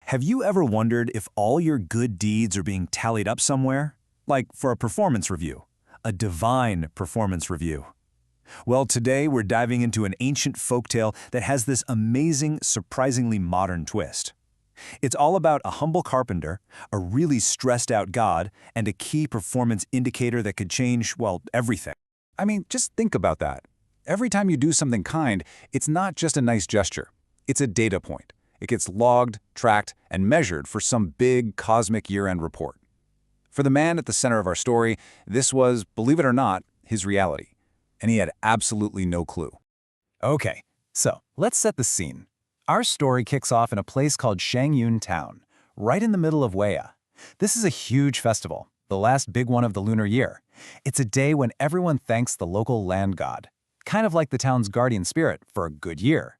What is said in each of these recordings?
Have you ever wondered if all your good deeds are being tallied up somewhere? Like for a performance review, a divine performance review. Well, today we're diving into an ancient folktale that has this amazing, surprisingly modern twist. It's all about a humble carpenter, a really stressed out god, and a key performance indicator that could change, well, everything. I mean, just think about that. Every time you do something kind, it's not just a nice gesture. It's a data point. It gets logged, tracked, and measured for some big cosmic year-end report. For the man at the center of our story, this was, believe it or not, his reality. And he had absolutely no clue. Okay, so let's set the scene. Our story kicks off in a place called Shangyun Town, right in the middle of Weya. This is a huge festival, the last big one of the lunar year. It's a day when everyone thanks the local land god, kind of like the town's guardian spirit for a good year.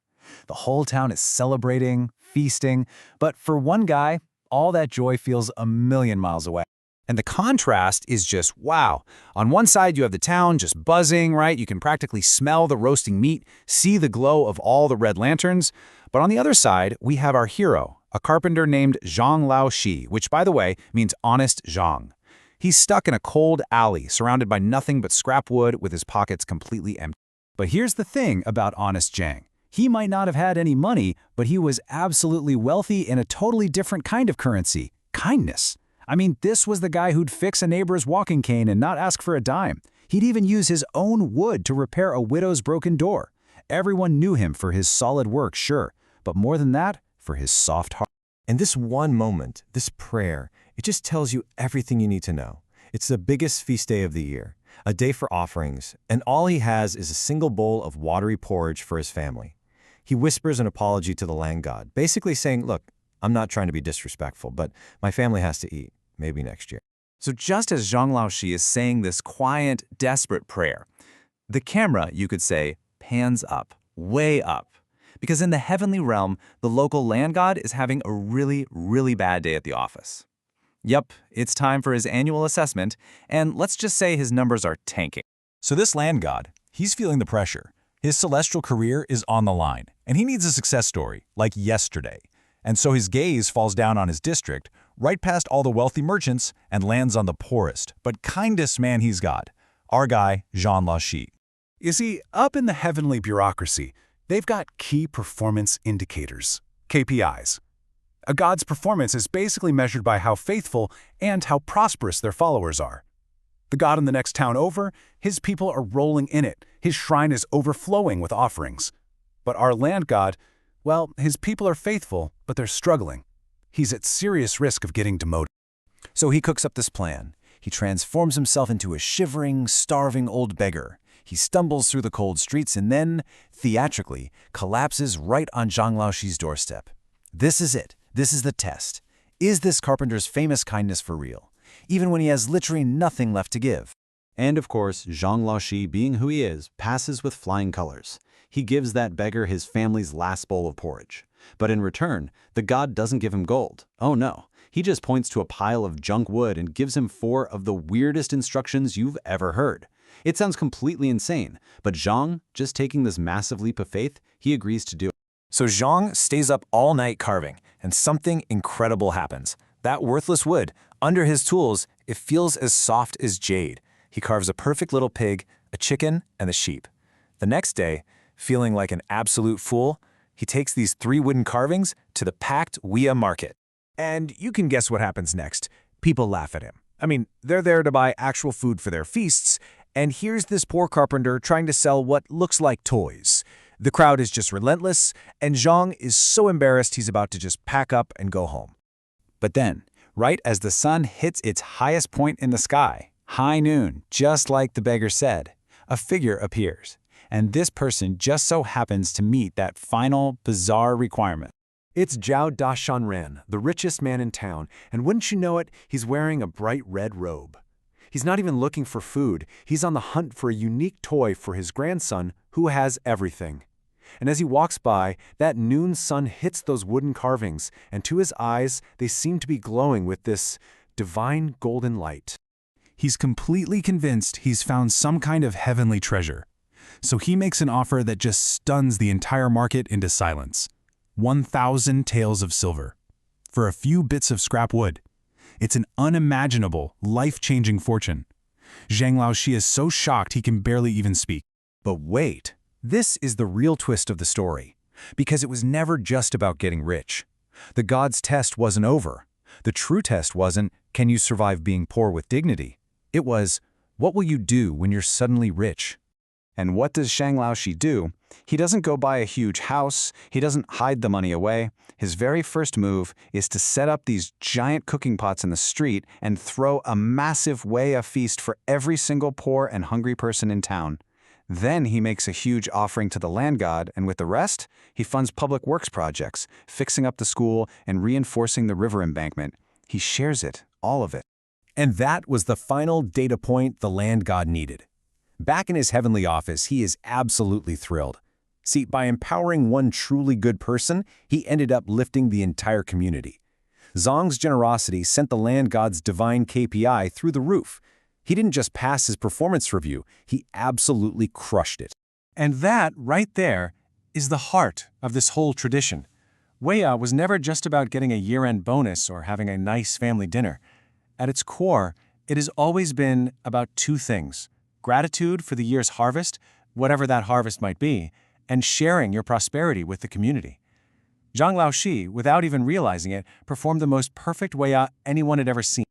The whole town is celebrating, feasting, but for one guy, all that joy feels a million miles away. And the contrast is just wow. On one side, you have the town just buzzing, right? You can practically smell the roasting meat, see the glow of all the red lanterns. But on the other side, we have our hero, a carpenter named Zhang Laoshi, which, by the way, means honest Zhang. He's stuck in a cold alley, surrounded by nothing but scrap wood with his pockets completely empty. But here's the thing about honest Zhang. He might not have had any money, but he was absolutely wealthy in a totally different kind of currency, kindness. I mean, this was the guy who'd fix a neighbor's walking cane and not ask for a dime. He'd even use his own wood to repair a widow's broken door. Everyone knew him for his solid work, sure, but more than that, for his soft heart. And this one moment, this prayer, it just tells you everything you need to know. It's the biggest feast day of the year, a day for offerings, and all he has is a single bowl of watery porridge for his family. He whispers an apology to the land god, basically saying, look, I'm not trying to be disrespectful, but my family has to eat, maybe next year. So just as Zhang Laoshi is saying this quiet, desperate prayer, the camera, you could say, pans up, way up. Because in the heavenly realm, the local land god is having a really, really bad day at the office. Yep, it's time for his annual assessment, and let's just say his numbers are tanking. So this land god, he's feeling the pressure. His celestial career is on the line, and he needs a success story, like yesterday. And so his gaze falls down on his district, right past all the wealthy merchants, and lands on the poorest, but kindest man he's got, our guy, Zhang Laoshi. You see, up in the heavenly bureaucracy, they've got key performance indicators, KPIs. A god's performance is basically measured by how faithful and how prosperous their followers are. The god in the next town over, his people are rolling in it. His shrine is overflowing with offerings. But our land god, well, his people are faithful, but they're struggling. He's at serious risk of getting demoted. So he cooks up this plan. He transforms himself into a shivering, starving old beggar. He stumbles through the cold streets and then, theatrically, collapses right on Zhang Laoshi's doorstep. This is it. This is the test. Is this carpenter's famous kindness for real, even when he has literally nothing left to give? And of course, Zhang Laoshi, being who he is, passes with flying colors. He gives that beggar his family's last bowl of porridge. But in return, the god doesn't give him gold. Oh no, he just points to a pile of junk wood and gives him 4 of the weirdest instructions you've ever heard. It sounds completely insane, but Zhang, just taking this massive leap of faith, he agrees to do it. So Zhang stays up all night carving, and something incredible happens. That worthless wood, under his tools, it feels as soft as jade. He carves a perfect little pig, a chicken, and a sheep. The next day, feeling like an absolute fool, he takes these 3 wooden carvings to the packed Weya market. And you can guess what happens next. People laugh at him. I mean, they're there to buy actual food for their feasts, and here's this poor carpenter trying to sell what looks like toys. The crowd is just relentless, and Zhang is so embarrassed he's about to just pack up and go home. But then, right as the sun hits its highest point in the sky, high noon, just like the beggar said, a figure appears. And this person just so happens to meet that final, bizarre requirement. It's Zhao Dashanran, the richest man in town, and wouldn't you know it, he's wearing a bright red robe. He's not even looking for food, he's on the hunt for a unique toy for his grandson, who has everything. And as he walks by, that noon sun hits those wooden carvings, and to his eyes, they seem to be glowing with this divine golden light. He's completely convinced he's found some kind of heavenly treasure. So he makes an offer that just stuns the entire market into silence. 1,000 taels of silver. for a few bits of scrap wood. It's an unimaginable, life-changing fortune. Zhang Laoshi is so shocked he can barely even speak. But wait, this is the real twist of the story. Because it was never just about getting rich. The gods' test wasn't over. The true test wasn't, can you survive being poor with dignity? It was, what will you do when you're suddenly rich? And what does Zhang Laoshi do? He doesn't go buy a huge house. He doesn't hide the money away. His very first move is to set up these giant cooking pots in the street and throw a massive Weya feast for every single poor and hungry person in town. Then he makes a huge offering to the land god, and with the rest, he funds public works projects, fixing up the school and reinforcing the river embankment. He shares it, all of it. And that was the final data point the land god needed. Back in his heavenly office, he is absolutely thrilled. See, by empowering one truly good person, he ended up lifting the entire community. Zong's generosity sent the land god's divine KPI through the roof. He didn't just pass his performance review, he absolutely crushed it. And that, right there, is the heart of this whole tradition. Weya was never just about getting a year-end bonus or having a nice family dinner. At its core, it has always been about two things: gratitude for the year's harvest, whatever that harvest might be, and sharing your prosperity with the community. Zhang Laoshi, without even realizing it, performed the most perfect Weya anyone had ever seen.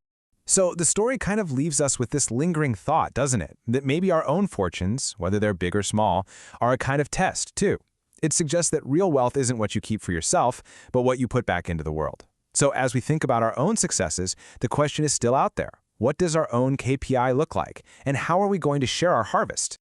So the story kind of leaves us with this lingering thought, doesn't it? That maybe our own fortunes, whether they're big or small, are a kind of test, too. It suggests that real wealth isn't what you keep for yourself, but what you put back into the world. So as we think about our own successes, the question is still out there. What does our own KPI look like? And how are we going to share our harvest?